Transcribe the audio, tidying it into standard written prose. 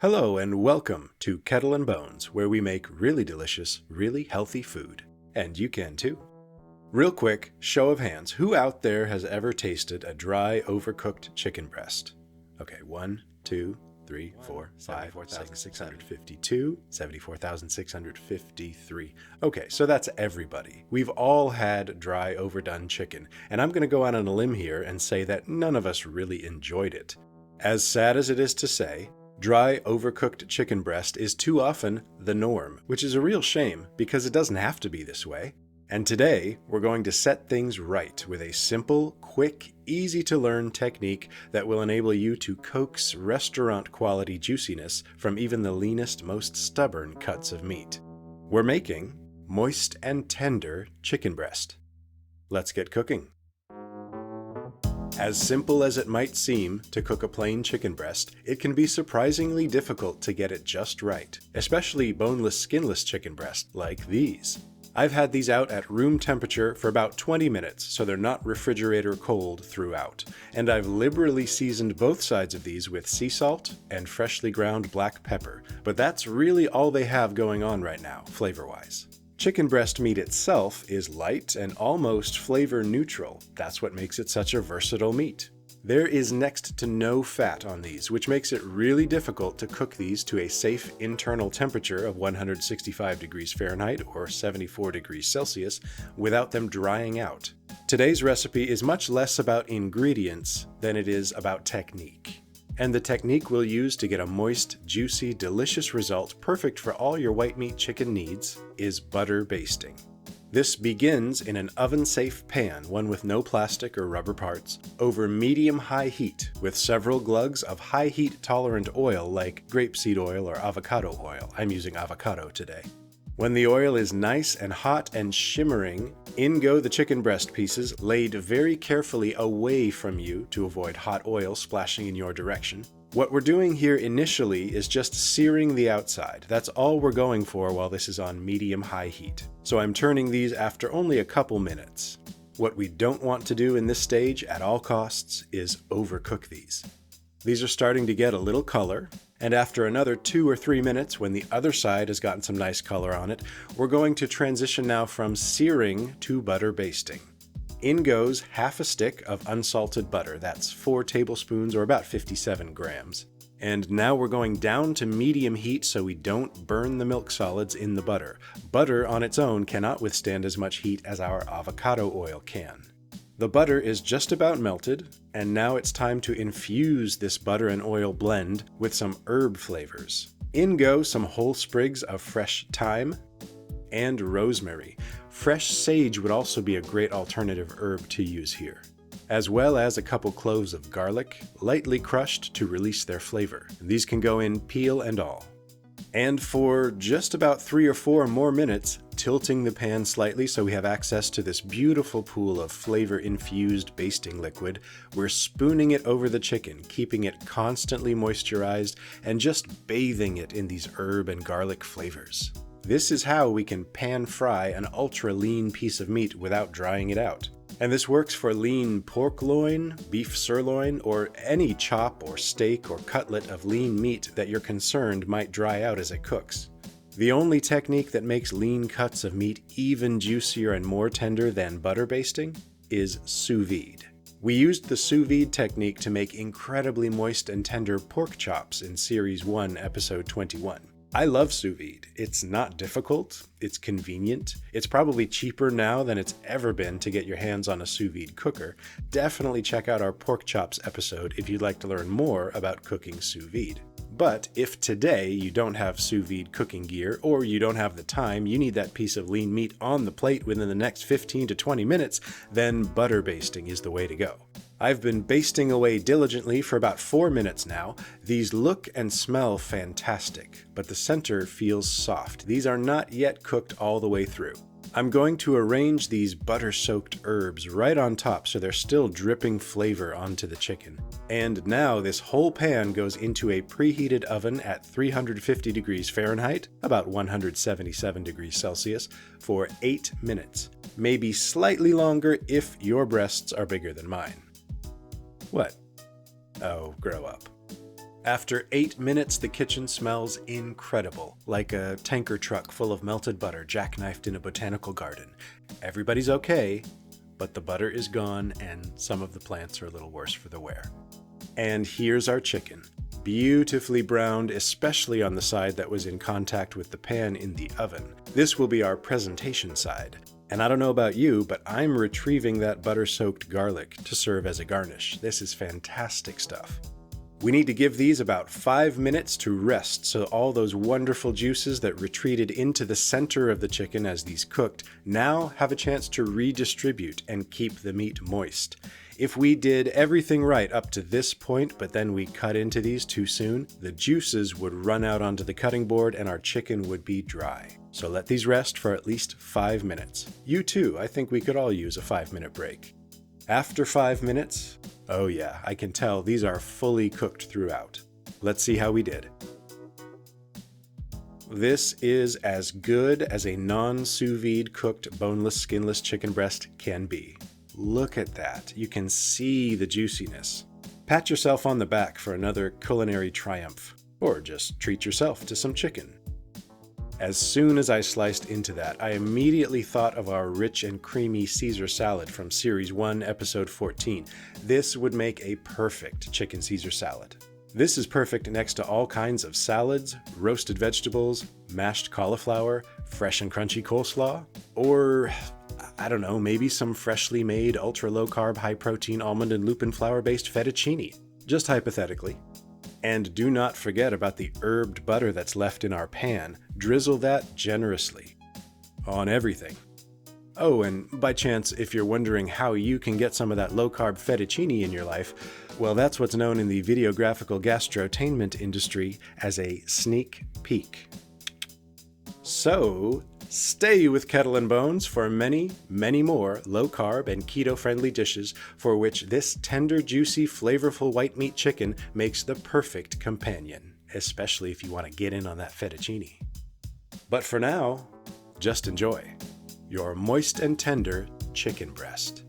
Hello and welcome to Kettle and Bones, where we make really delicious, really healthy food. And you can too. Real quick, show of hands, who out there has ever tasted a dry, overcooked chicken breast? Okay, 1, 2, 3, 4, 5, 74,652, 74,653. Okay, so that's everybody. We've all had dry, overdone chicken, and I'm going to go out on a limb here and say that none of us really enjoyed it. As sad as it is to say, dry, overcooked chicken breast is too often the norm, which is a real shame because it doesn't have to be this way. And today, we're going to set things right with a simple, quick, easy-to-learn technique that will enable you to coax restaurant-quality juiciness from even the leanest, most stubborn cuts of meat. We're making moist and tender chicken breast. Let's get cooking. As simple as it might seem to cook a plain chicken breast, it can be surprisingly difficult to get it just right, especially boneless, skinless chicken breast like these. I've had these out at room temperature for about 20 minutes, so they're not refrigerator cold throughout. And I've liberally seasoned both sides of these with sea salt and freshly ground black pepper, but that's really all they have going on right now, flavor-wise. Chicken breast meat itself is light and almost flavor neutral. That's what makes it such a versatile meat. There is next to no fat on these, which makes it really difficult to cook these to a safe internal temperature of 165 degrees Fahrenheit or 74 degrees Celsius without them drying out. Today's recipe is much less about ingredients than it is about technique. And the technique we'll use to get a moist, juicy, delicious result perfect for all your white meat chicken needs is butter basting. This begins in an oven-safe pan, one with no plastic or rubber parts, over medium-high heat with several glugs of high-heat tolerant oil like grapeseed oil or avocado oil. I'm using avocado today. When the oil is nice and hot and shimmering, in go the chicken breast pieces, laid very carefully away from you to avoid hot oil splashing in your direction. What we're doing here initially is just searing the outside. That's all we're going for while this is on medium-high heat. So I'm turning these after only a couple minutes. What we don't want to do in this stage at all costs is overcook these. These are starting to get a little color, and after another 2 or 3 minutes, when the other side has gotten some nice color on it, we're going to transition now from searing to butter basting. In goes half a stick of unsalted butter. That's 4 tablespoons or about 57 grams. And now we're going down to medium heat so we don't burn the milk solids in the butter. Butter on its own cannot withstand as much heat as our avocado oil can. The butter is just about melted, and now it's time to infuse this butter and oil blend with some herb flavors. In go some whole sprigs of fresh thyme and rosemary. Fresh sage would also be a great alternative herb to use here, as well as a couple cloves of garlic, lightly crushed to release their flavor. These can go in peel and all. And for just about 3 or 4 more minutes, tilting the pan slightly so we have access to this beautiful pool of flavor-infused basting liquid, we're spooning it over the chicken, keeping it constantly moisturized and just bathing it in these herb and garlic flavors. This is how we can pan-fry an ultra-lean piece of meat without drying it out. And this works for lean pork loin, beef sirloin, or any chop or steak or cutlet of lean meat that you're concerned might dry out as it cooks. The only technique that makes lean cuts of meat even juicier and more tender than butter basting is sous vide. We used the sous vide technique to make incredibly moist and tender pork chops in Series 1, Episode 21. I love sous vide. It's not difficult, it's convenient, it's probably cheaper now than it's ever been to get your hands on a sous vide cooker. Definitely check out our pork chops episode if you'd like to learn more about cooking sous vide. But if today you don't have sous vide cooking gear or you don't have the time, you need that piece of lean meat on the plate within the next 15 to 20 minutes, then butter basting is the way to go. I've been basting away diligently for about 4 minutes now. These look and smell fantastic, but the center feels soft. These are not yet cooked all the way through. I'm going to arrange these butter-soaked herbs right on top so they're still dripping flavor onto the chicken. And now this whole pan goes into a preheated oven at 350 degrees Fahrenheit, about 177 degrees Celsius, for 8 minutes. Maybe slightly longer if your breasts are bigger than mine. What? Oh, grow up. After 8 minutes, the kitchen smells incredible, like a tanker truck full of melted butter jackknifed in a botanical garden. Everybody's okay, but the butter is gone and some of the plants are a little worse for the wear. And here's our chicken. Beautifully browned, especially on the side that was in contact with the pan in the oven. This will be our presentation side. And I don't know about you, but I'm retrieving that butter-soaked garlic to serve as a garnish. This is fantastic stuff. We need to give these about 5 minutes to rest so all those wonderful juices that retreated into the center of the chicken as these cooked now have a chance to redistribute and keep the meat moist. If we did everything right up to this point, but then we cut into these too soon, the juices would run out onto the cutting board and our chicken would be dry. So let these rest for at least 5 minutes. You too, I think we could all use a 5-minute break. After 5 minutes, oh yeah, I can tell these are fully cooked throughout. Let's see how we did. This is as good as a non-sous vide cooked boneless, skinless chicken breast can be. Look at that. You can see the juiciness. Pat yourself on the back for another culinary triumph, or just treat yourself to some chicken. As soon as I sliced into that, I immediately thought of our rich and creamy Caesar salad from Series 1, Episode 14. This would make a perfect chicken Caesar salad. This is perfect next to all kinds of salads, roasted vegetables, mashed cauliflower, fresh and crunchy coleslaw, or, I don't know, maybe some freshly made ultra-low-carb, high-protein almond and lupin flour-based fettuccine. Just hypothetically. And do not forget about the herbed butter that's left in our pan. Drizzle that generously. On everything. Oh, and by chance, if you're wondering how you can get some of that low-carb fettuccine in your life, well, that's what's known in the videographical gastrotainment industry as a sneak peek. So, stay with Kettle and Bones for many, many more low-carb and keto-friendly dishes for which this tender, juicy, flavorful white meat chicken makes the perfect companion, especially if you want to get in on that fettuccine. But for now, just enjoy your moist and tender chicken breast.